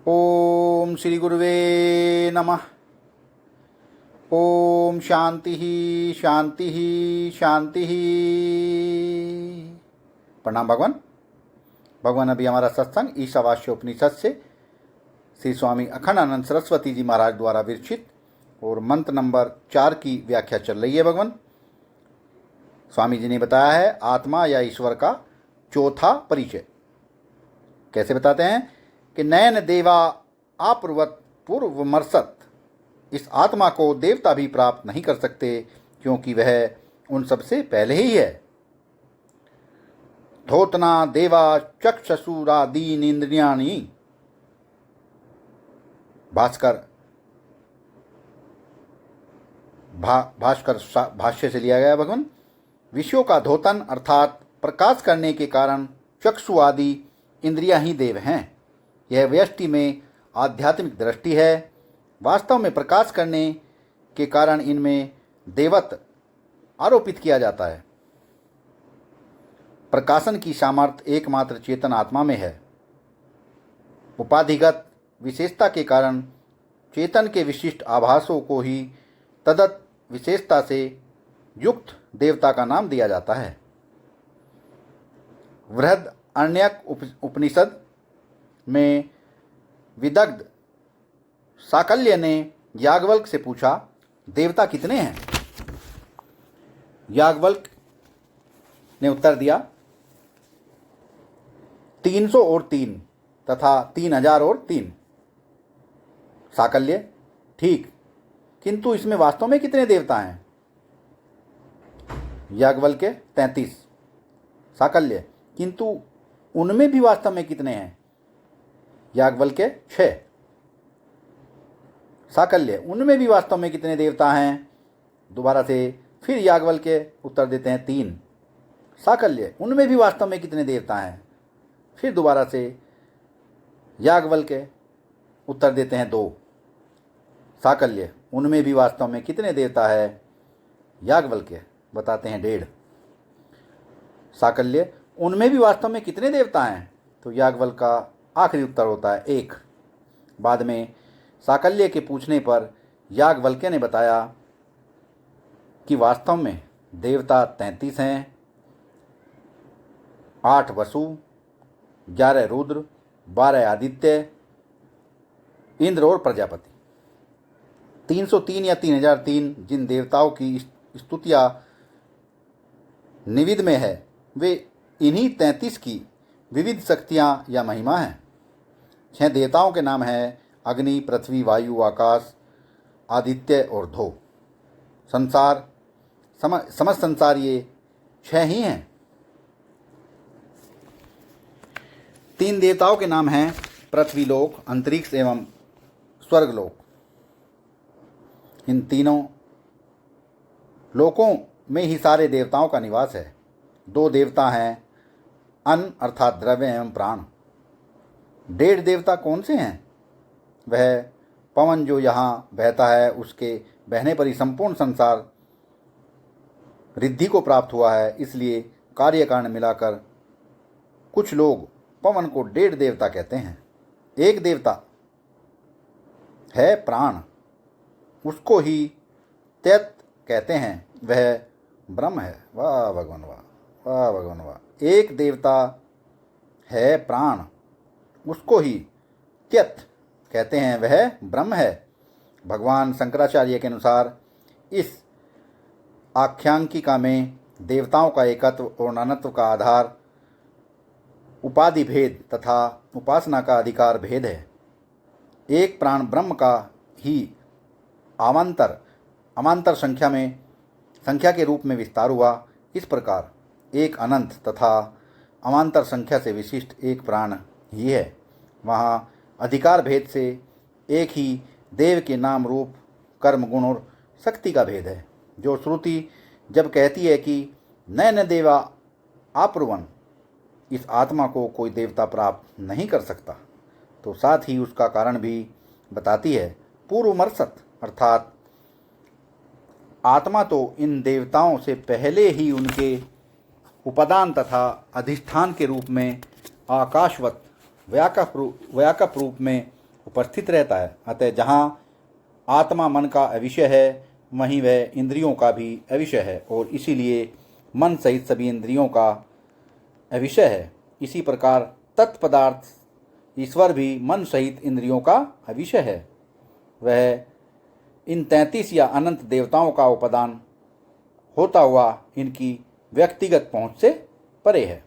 ओम श्री गुरुवे नमः। ओम शांति ही शांति ही शांति ही। प्रणाम भगवान। भगवान अभी हमारा सत्संग ईशावास्य उपनिषद से श्री स्वामी अखंडानंद सरस्वती जी महाराज द्वारा विरचित और मंत्र नंबर 4 की व्याख्या चल रही है। भगवान स्वामी जी ने बताया है आत्मा या ईश्वर का चौथा परिचय। कैसे बताते हैं कि नयन देवा आपूर्वत पूर्वमर्शत, इस आत्मा को देवता भी प्राप्त नहीं कर सकते क्योंकि वह उन सबसे पहले ही है। धोतना देवा चक्षुरादीन इंद्रियाणि। भास्कर भाष्य से लिया गया। भगवान विषयों का धोतन अर्थात प्रकाश करने के कारण चक्षु आदि इंद्रियां ही देव हैं। यह व्यष्टि में आध्यात्मिक दृष्टि है। वास्तव में प्रकाश करने के कारण इनमें देवत्व आरोपित किया जाता है। प्रकाशन की सामर्थ्य एकमात्र चेतन आत्मा में है। उपाधिगत विशेषता के कारण चेतन के विशिष्ट आभासों को ही तदत विशेषता से युक्त देवता का नाम दिया जाता है। बृहदारण्यक उपनिषद में विदग्ध साकल्य ने याज्ञवल्क्य से पूछा, देवता कितने हैं? याज्ञवल्क्य ने उत्तर दिया, 300 और 3 तथा 3000 और 3। साकल्य, ठीक, किंतु इसमें वास्तव में कितने देवता हैं? याज्ञवल्क्य, 33। साकल्य, किंतु उनमें भी वास्तव में कितने हैं? याज्ञवल्क्य, 6। साकल्य, उनमें भी वास्तव में कितने देवता हैं? दोबारा से फिर याज्ञवल्क्य उत्तर देते हैं 3। साकल्य, उनमें भी वास्तव में कितने देवता हैं? फिर दोबारा से याज्ञवल्क्य उत्तर देते हैं 2। साकल्य, उनमें भी वास्तव में कितने देवता है? याज्ञवल्क्य बताते हैं 1.5। साकल्य, उनमें भी वास्तव में कितने देवता हैं? तो याज्ञवल्क्य का आखिरी उत्तर होता है 1। बाद में साकल्य के पूछने पर याज्ञवल्क्य ने बताया कि वास्तव में देवता 33 हैं। 8 वसु, 11 रुद्र, 12 आदित्य, इंद्र और प्रजापति। 303 या 3003 जिन देवताओं की स्तुतियाँ निविद में है, वे इन्हीं 33 की विविध शक्तियाँ या महिमा हैं। 6 देवताओं के नाम हैं अग्नि, पृथ्वी, वायु, आकाश, आदित्य और धो। संसार, समस्त संसार ये 6 ही हैं। 3 देवताओं के नाम हैं पृथ्वीलोक, अंतरिक्ष एवं स्वर्गलोक। इन तीनों लोकों में ही सारे देवताओं का निवास है। 2 देवता हैं अन्न अर्थात द्रव्य एवं प्राण। 1.5 देवता कौन से हैं? वह पवन जो यहाँ बहता है, उसके बहने पर ही संपूर्ण संसार रिद्धि को प्राप्त हुआ है। इसलिए कार्य कारण मिलाकर कुछ लोग पवन को 1.5 देवता कहते हैं। 1 देवता है प्राण, उसको ही तैत कहते हैं, वह ब्रह्म है। वाह भगवान वाह, वाह भगवान वाह। 1 देवता है प्राण, उसको ही त्यत कहते हैं, वह ब्रह्म है। भगवान शंकराचार्य के अनुसार इस आख्यांकिका में देवताओं का एकत्व और नानत्व का आधार उपाधि भेद तथा उपासना का अधिकार भेद है। एक प्राण ब्रह्म का ही अमांतर संख्या के रूप में विस्तार हुआ। इस प्रकार एक अनंत तथा अमांतर संख्या से विशिष्ट एक प्राण ही है। वहाँ अधिकार भेद से एक ही देव के नाम, रूप, कर्म, गुण और शक्ति का भेद है। जो श्रुति जब कहती है कि नयन देवा आपूर्वन, इस आत्मा को कोई देवता प्राप्त नहीं कर सकता, तो साथ ही उसका कारण भी बताती है। पूर्वमर्शत अर्थात आत्मा तो इन देवताओं से पहले ही उनके उपादान तथा अधिष्ठान के रूप में आकाशवत व्यापक रूप में उपस्थित रहता है। अतः जहाँ आत्मा मन का अविषय है वहीं वह इंद्रियों का भी अविषय है और इसीलिए मन सहित सभी इंद्रियों का अविषय है। इसी प्रकार तत्पदार्थ ईश्वर भी मन सहित इंद्रियों का अविषय है। वह इन 33 या अनंत देवताओं का उपादान होता हुआ इनकी व्यक्तिगत पहुंच से परे है।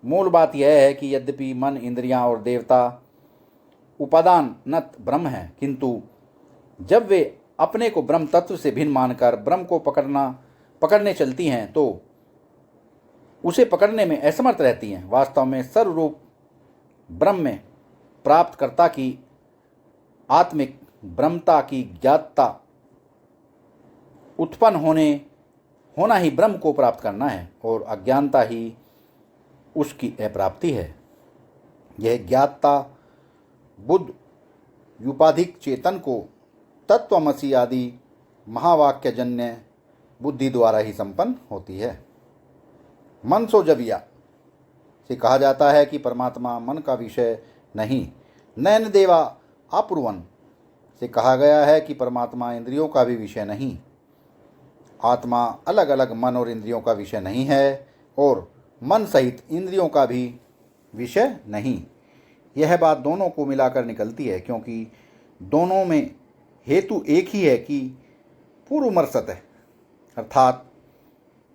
मूल बात यह है कि यद्यपि मन, इंद्रियां और देवता उपादान नत ब्रह्म है, किंतु जब वे अपने को ब्रह्म तत्व से भिन्न मानकर ब्रह्म को पकड़ने चलती हैं तो उसे पकड़ने में असमर्थ रहती हैं। वास्तव में सर्वरूप ब्रह्म में प्राप्तकर्ता की आत्मिक ब्रह्मता की ज्ञातता उत्पन्न होना ही ब्रह्म को प्राप्त करना है और अज्ञानता ही उसकी अप्राप्ति है। यह ज्ञातता बुद्ध युपाधिक चेतन को तत्वमसि आदि महावाक्यजन्य बुद्धि द्वारा ही संपन्न होती है। मनसोजविया से कहा जाता है कि परमात्मा मन का विषय नहीं। नयन देवा अपूर्वन से कहा गया है कि परमात्मा इंद्रियों का भी विषय नहीं। आत्मा अलग अलग मन और इंद्रियों का विषय नहीं है और मन सहित इंद्रियों का भी विषय नहीं। यह बात दोनों को मिलाकर निकलती है, क्योंकि दोनों में हेतु एक ही है कि पूर्वमर्शत है, अर्थात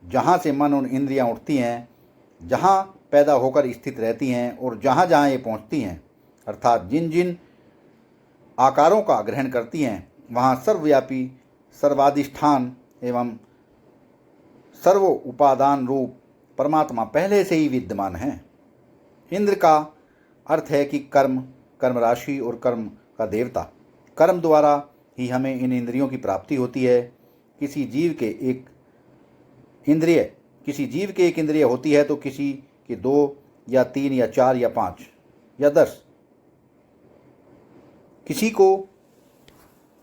जहाँ से मन और इंद्रियाँ उठती हैं, जहाँ पैदा होकर स्थित रहती हैं और जहाँ जहाँ ये पहुँचती हैं, अर्थात जिन जिन आकारों का ग्रहण करती हैं, वहाँ सर्वव्यापी सर्वाधिष्ठान एवं सर्व उपादान रूप परमात्मा पहले से ही विद्यमान है। इंद्र का अर्थ है कि कर्म राशि और कर्म का देवता। कर्म द्वारा ही हमें इन इंद्रियों की प्राप्ति होती है। किसी जीव के एक इंद्रिय होती है तो किसी के 2 या 3 या 4 या 5 या 10। किसी को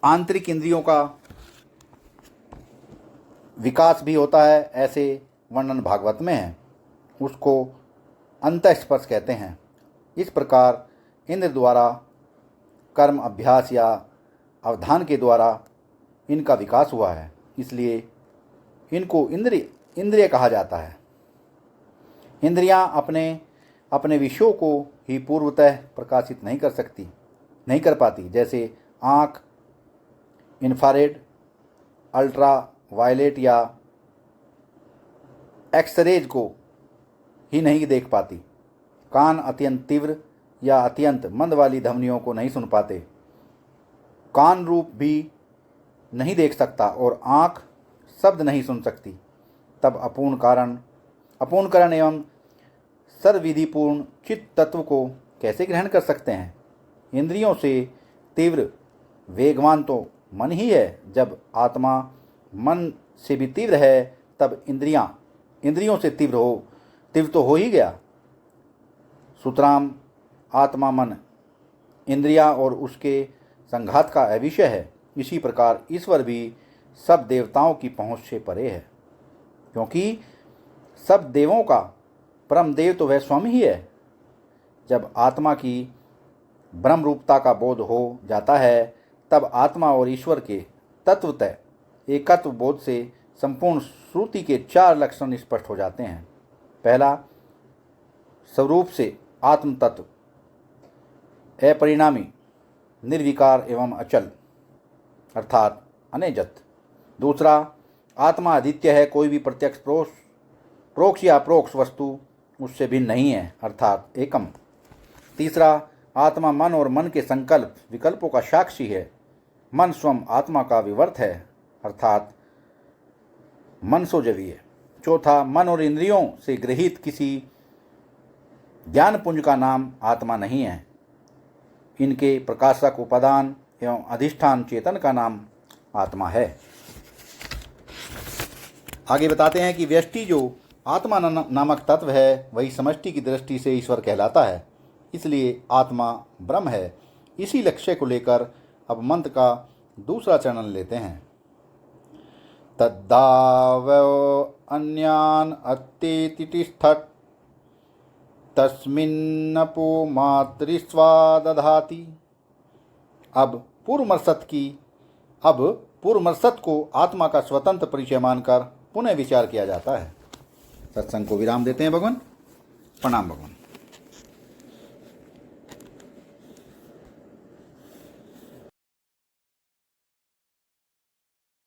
आंतरिक इंद्रियों का विकास भी होता है, ऐसे वर्णन भागवत में है। उसको अंतःस्पर्श कहते हैं। इस प्रकार इंद्र द्वारा कर्म अभ्यास या अवधान के द्वारा इनका विकास हुआ है, इसलिए इनको इंद्रिय कहा जाता है। इंद्रियां अपने विषयों को ही पूर्वतः प्रकाशित नहीं कर पाती। जैसे आँख इंफ्रारेड, अल्ट्रा वायलेट या एक्सरेज को ही नहीं देख पाती। कान अत्यंत तीव्र या अत्यंत मंद वाली ध्वनियों को नहीं सुन पाते। कान रूप भी नहीं देख सकता और आँख शब्द नहीं सुन सकती। तब अपूर्णकरण एवं सर्वविधिपूर्ण चित्त तत्व को कैसे ग्रहण कर सकते हैं? इंद्रियों से तीव्र वेगवान तो मन ही है। जब आत्मा मन से भी तीव्र है तब इंद्रियों से तीव्र तो हो ही गया। सुतराम आत्मा मन इंद्रिया और उसके संघात का अविषय है। इसी प्रकार ईश्वर भी सब देवताओं की पहुँच से परे है, क्योंकि सब देवों का परम देव तो वह स्वयं ही है। जब आत्मा की ब्रह्म रूपता का बोध हो जाता है तब आत्मा और ईश्वर के तत्वतः एकत्व बोध से संपूर्ण श्रुति के 4 लक्षण स्पष्ट हो जाते हैं। पहला, स्वरूप से आत्म तत्व अपरिणामी, निर्विकार एवं अचल अर्थात अनेजत। दूसरा, आत्मा अद्वितीय है, कोई भी प्रत्यक्ष प्रोक्ष या अप्रोक्ष वस्तु उससे भिन्न नहीं है अर्थात एकम। तीसरा, आत्मा मन और मन के संकल्प विकल्पों का साक्षी है। मन स्वयं आत्मा का विवर्त है अर्थात मनसोजवी है। चौथा, मन और इंद्रियों से गृहीत किसी ज्ञान पुंज का नाम आत्मा नहीं है। इनके प्रकाशक, उपादान एवं अधिष्ठान चेतन का नाम आत्मा है। आगे बताते हैं कि व्यष्टि जो आत्मा नामक तत्व है वही समष्टि की दृष्टि से ईश्वर कहलाता है, इसलिए आत्मा ब्रह्म है। इसी लक्ष्य को लेकर अब मंत्र का दूसरा चरण लेते हैं। तद्दावो अन्यान अत्तेति तिष्ठत् तस्मिन्नपो मातृस्वा दधाति अब पूर्वमर्सत को आत्मा का स्वतंत्र परिचय मानकर पुनः विचार किया जाता है। सत्संग को विराम देते हैं भगवान। प्रणाम भगवान।